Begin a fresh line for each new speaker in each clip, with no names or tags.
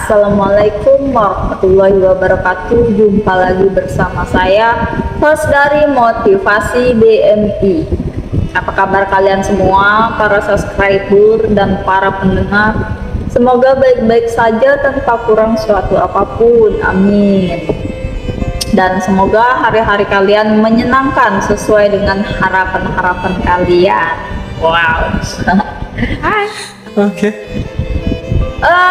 Assalamualaikum warahmatullahi wabarakatuh. Jumpa lagi bersama saya, host dari Motivasi BMI. Apa kabar kalian semua, para subscriber dan para pendengar? Semoga baik-baik saja tanpa kurang suatu apapun, amin. Dan semoga hari-hari kalian menyenangkan sesuai dengan harapan-harapan kalian. Wow. Hai.
Oke.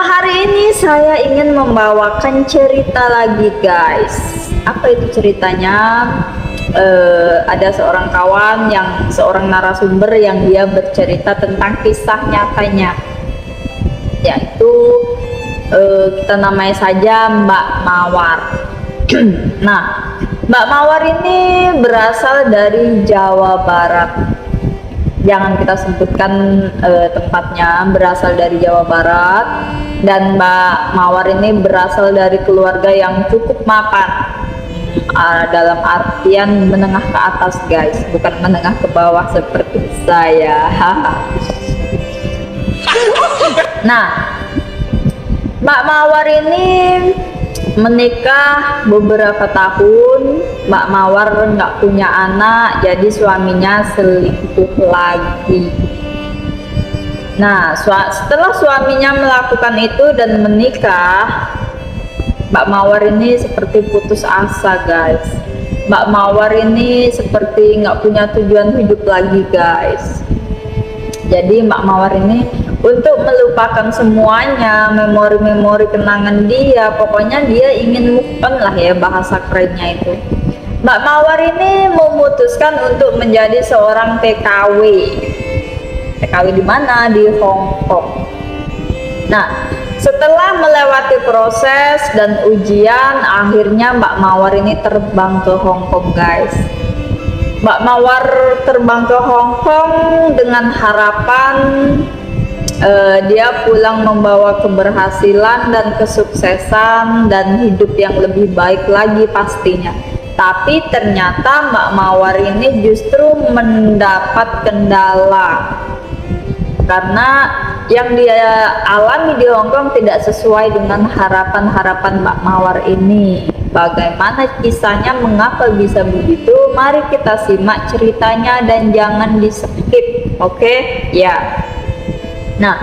Hari ini saya ingin membawakan cerita lagi, guys. Apa itu ceritanya? Ada seorang kawan seorang narasumber yang dia bercerita tentang kisah nyatanya, yaitu kita namai saja Mbak Mawar. Nah, Mbak Mawar ini berasal dari Jawa Barat. Jangan kita sebutkan tempatnya, berasal dari Jawa Barat. Dan Mbak Mawar ini berasal dari keluarga yang cukup mapan, dalam artian menengah ke atas, guys, bukan menengah ke bawah seperti saya. Nah, Mbak Mawar ini menikah beberapa tahun. Mbak Mawar nggak punya anak, jadi suaminya selingkuh lagi. Nah, setelah suaminya melakukan itu dan menikah, Mbak Mawar ini seperti putus asa, guys. Mbak Mawar ini seperti nggak punya tujuan hidup lagi, guys. Jadi Mbak Mawar ini untuk melupakan semuanya, memori-memori kenangan dia, pokoknya dia ingin move on lah ya, bahasa kerennya itu. Mbak Mawar ini memutuskan untuk menjadi seorang TKW. TKW di mana? Di Hong Kong. Nah, setelah melewati proses dan ujian, akhirnya Mbak Mawar ini terbang ke Hong Kong, guys. Mbak Mawar terbang ke Hong Kong dengan harapan dia pulang membawa keberhasilan dan kesuksesan dan hidup yang lebih baik lagi pastinya. Tapi ternyata Mbak Mawar ini justru mendapat kendala, karena yang dia alami di Hong Kong tidak sesuai dengan harapan-harapan Mbak Mawar ini. Bagaimana kisahnya, mengapa bisa begitu? Mari kita simak ceritanya dan jangan di skip, oke? Ya. Nah,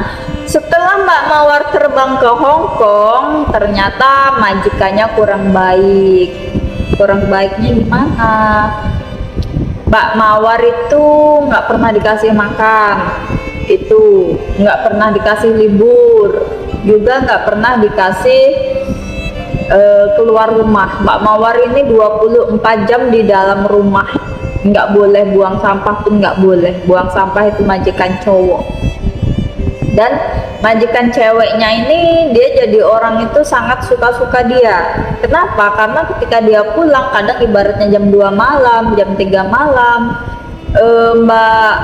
setelah Mbak Mawar terbang ke Hong Kong, ternyata majikannya kurang baik. Kurang baiknya gimana? Mbak Mawar itu nggak pernah dikasih makan, itu nggak pernah dikasih libur, juga nggak pernah dikasih keluar rumah. Mbak Mawar ini 24 jam di dalam rumah, nggak boleh buang sampah pun nggak boleh. Buang sampah itu majikan cowok, dan majikan ceweknya ini dia jadi orang itu sangat suka-suka dia. Kenapa? Karena ketika dia pulang, kadang ibaratnya jam 2 malam, jam 3 malam, Mbak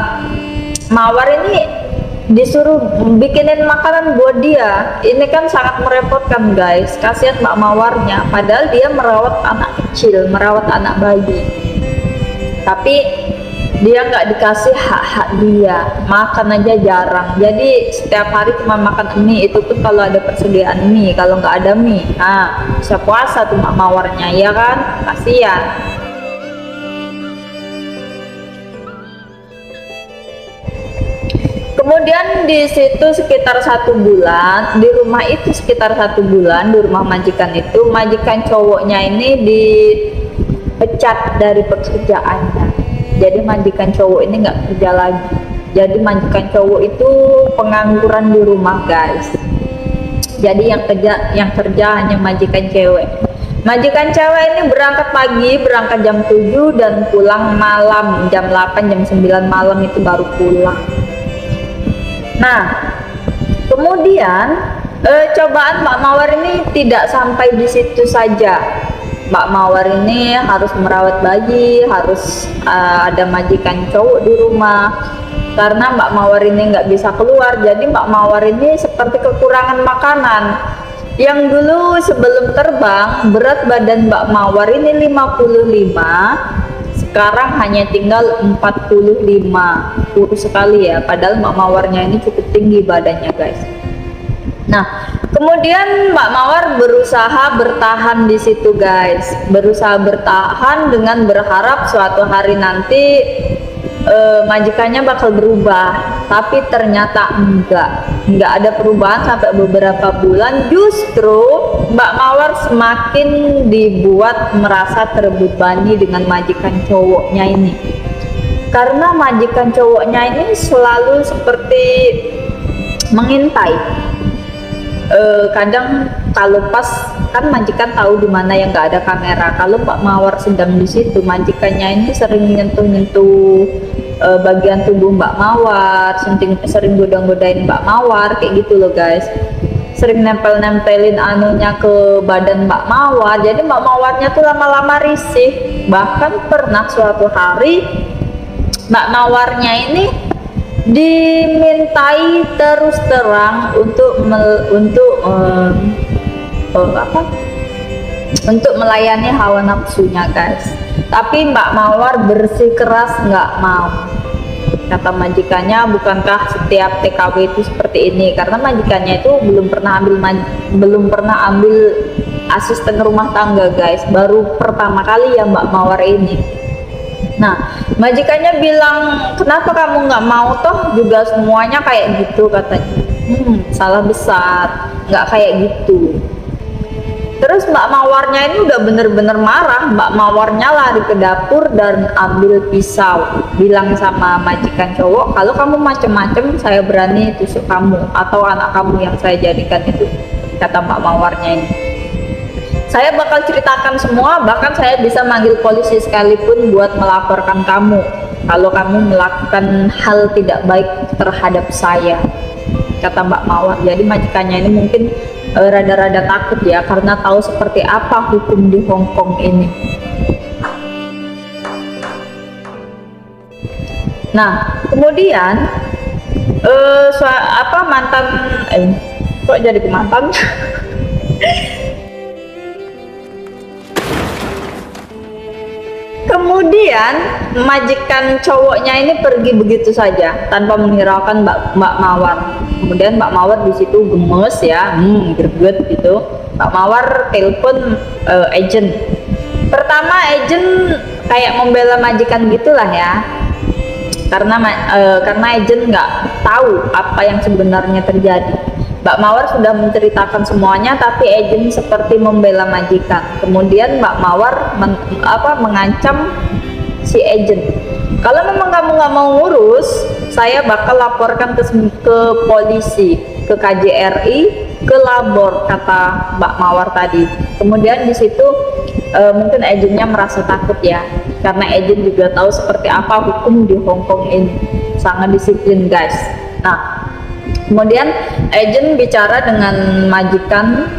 Mawar ini disuruh bikinin makanan buat dia. Ini kan sangat merepotkan, guys. Kasihan Mbak Mawarnya, padahal dia merawat anak kecil, merawat anak bayi, tapi dia nggak dikasih hak-hak dia. Makan aja jarang, jadi setiap hari cuma makan mie, itu pun kalau ada persediaan mie. Kalau nggak ada mie, nah bisa puasa tuh Mbak Mawarnya, ya kan? Kasihan. Kemudian di situ sekitar 1 bulan, di rumah itu sekitar 1 bulan, di rumah majikan itu, majikan cowoknya ini dipecat dari pekerjaannya. Jadi majikan cowok ini nggak kerja lagi. Jadi majikan cowok itu pengangguran di rumah, guys. Jadi yang kerja hanya majikan cewek. Majikan cewek ini berangkat pagi, berangkat jam 7 dan pulang malam jam 8, jam 9 malam itu baru pulang. Nah, kemudian cobaan Mbak Mawar ini tidak sampai di situ saja. Mbak Mawar ini harus merawat bayi, harus ada majikan cowok di rumah. Karena Mbak Mawar ini nggak bisa keluar, jadi Mbak Mawar ini seperti kekurangan makanan. Yang dulu sebelum terbang, berat badan Mbak Mawar ini 55, sekarang hanya tinggal 45. Kurus sekali ya, padahal Mbak Mawarnya ini cukup tinggi badannya, guys. Nah, kemudian Mbak Mawar berusaha bertahan di situ guys, berusaha bertahan dengan berharap suatu hari nanti majikannya bakal berubah, tapi ternyata enggak ada perubahan sampai beberapa bulan. Justru Mbak Mawar semakin dibuat merasa terbebani dengan majikan cowoknya ini, karena majikan cowoknya ini selalu seperti mengintai. Kadang kalau pas kan majikan tahu di mana yang nggak ada kamera, kalau Mbak Mawar sedang di situ, majikannya ini sering nyentuh-nyentuh bagian tubuh Mbak Mawar, sering godang-godain Mbak Mawar kayak gitu loh guys, sering nempel-nempelin anunya ke badan Mbak Mawar. Jadi Mbak Mawarnya tuh lama-lama risih. Bahkan pernah suatu hari Mbak Mawarnya ini dimintai terus terang untuk untuk melayani hawa nafsunya guys, tapi Mbak Mawar bersikeras nggak mau. Kata majikannya, bukankah setiap TKW itu seperti ini? Karena majikannya itu belum pernah ambil asisten rumah tangga guys, baru pertama kali ya Mbak Mawar ini. Nah, majikannya bilang, kenapa kamu nggak mau, toh juga semuanya kayak gitu katanya. Salah besar, nggak kayak gitu. Terus Mbak Mawarnya ini udah bener-bener marah. Mbak Mawarnya lari ke dapur dan ambil pisau, bilang sama majikan cowok, kalau kamu macem-macem saya berani tusuk kamu atau anak kamu yang saya jadikan itu. Kata Mbak Mawarnya ini, saya bakal ceritakan semua, bahkan saya bisa manggil polisi sekalipun buat melaporkan kamu kalau kamu melakukan hal tidak baik terhadap saya, kata Mbak Mawar. Jadi majikannya ini mungkin rada-rada takut ya, karena tahu seperti apa hukum di Hong Kong ini. Nah, kemudian mantan kok jadi ke mantan kemudian majikan cowoknya ini pergi begitu saja tanpa menghiraukan Mbak Mawar. Kemudian Mbak Mawar di situ gemes ya, greget gitu. Mbak Mawar telepon agent. Pertama agent kayak membela majikan gitulah ya, karena agent nggak tahu apa yang sebenarnya terjadi. Mbak Mawar sudah menceritakan semuanya, tapi agent seperti membela majikan. Kemudian Mbak Mawar mengancam si agent, kalau memang kamu nggak mau ngurus, saya bakal laporkan ke polisi, ke KJRI, ke labor, kata Mbak Mawar tadi. Kemudian di situ mungkin agentnya merasa takut ya, karena agent juga tahu seperti apa hukum di Hong Kong ini, sangat disiplin guys. Nah, kemudian agent bicara dengan majikan,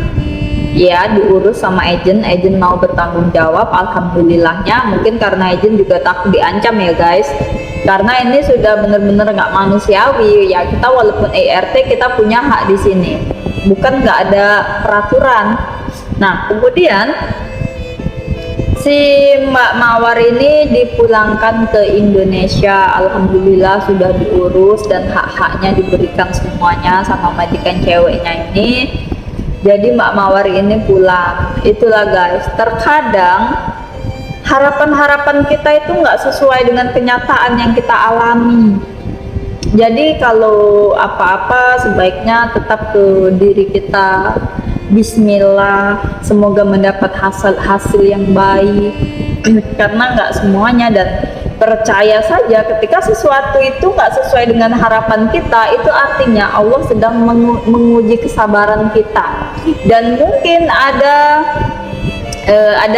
ya diurus sama agent mau bertanggung jawab. Alhamdulillahnya, mungkin karena agent juga takut diancam ya guys, karena ini sudah bener-bener nggak manusiawi ya. Kita walaupun ART kita punya hak di sini, bukan nggak ada peraturan. Nah, kemudian si Mbak Mawar ini dipulangkan ke Indonesia. Alhamdulillah sudah diurus dan hak-haknya diberikan semuanya sama majikan ceweknya ini. Jadi Mbak Mawar ini pulang. Itulah guys, terkadang harapan-harapan kita itu nggak sesuai dengan kenyataan yang kita alami. Jadi kalau apa-apa sebaiknya tetap ke diri kita, bismillah, semoga mendapat hasil yang baik, karena nggak semuanya. Dan percaya saja ketika sesuatu itu nggak sesuai dengan harapan kita, itu artinya Allah sedang menguji kesabaran kita, dan mungkin ada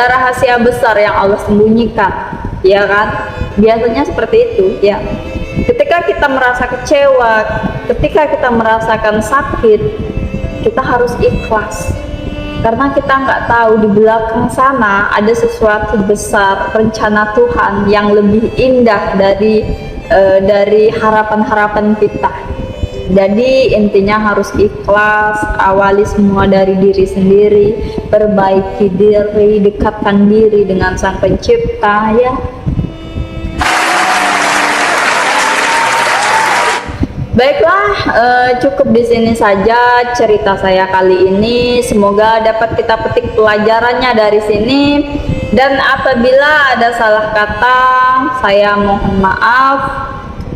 rahasia besar yang Allah sembunyikan, ya kan? Biasanya seperti itu ya. Ketika kita merasa kecewa, ketika kita merasakan sakit, kita harus ikhlas, karena kita nggak tahu di belakang sana ada sesuatu besar, rencana Tuhan yang lebih indah dari harapan-harapan kita. Jadi intinya harus ikhlas, awali semua dari diri sendiri, perbaiki diri, dekatkan diri dengan Sang Pencipta ya. Baiklah, cukup di sini saja cerita saya kali ini. Semoga dapat kita petik pelajarannya dari sini. Dan apabila ada salah kata, saya mohon maaf.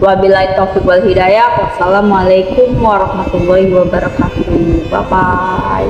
Wabillahi taufiq wal hidayah. Wassalamualaikum warahmatullahi wabarakatuh. Bye bye.